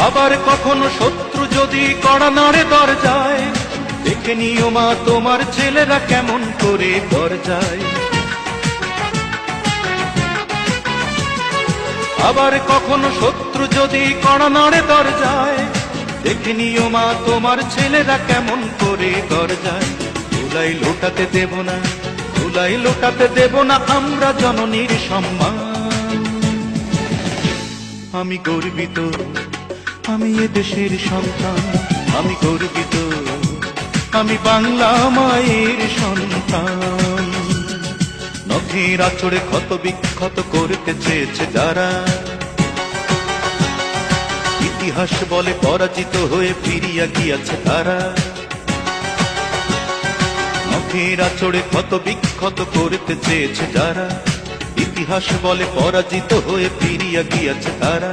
আবার কখনো শত্রু যদি কড়া নাড়ে দরজায়, দেখে নিও মা তোমার ছেলেরা কেমন করে দরজায়। আবার কখনো শত্রু যদি কড়া নাড়ে দরজায়, দেখে নিও মা তোমার ছেলেরা কেমন করে দরজায়। ধুলাই লোটাতে দেব না, ধুলাই লোটাতে দেব না আমরা জননীর সম্মান। আমি গর্বিত, আমি এ দেশের সন্তান, আমি গর্বিত, আমি বাংলা মায়ের সন্তান। নখের আঁচড়ে ক্ষত বিক্ষত করতে চেয়েছে যারা, ইতিহাস বলে পরাজিত হয়ে ফিরিয়া গিয়াছে তারা। নখের আঁচড়ে ক্ষত বিক্ষত করতে চেয়েছে যারা, ইতিহাস বলে পরাজিত হয়ে ফিরিয়া গিয়াছে তারা।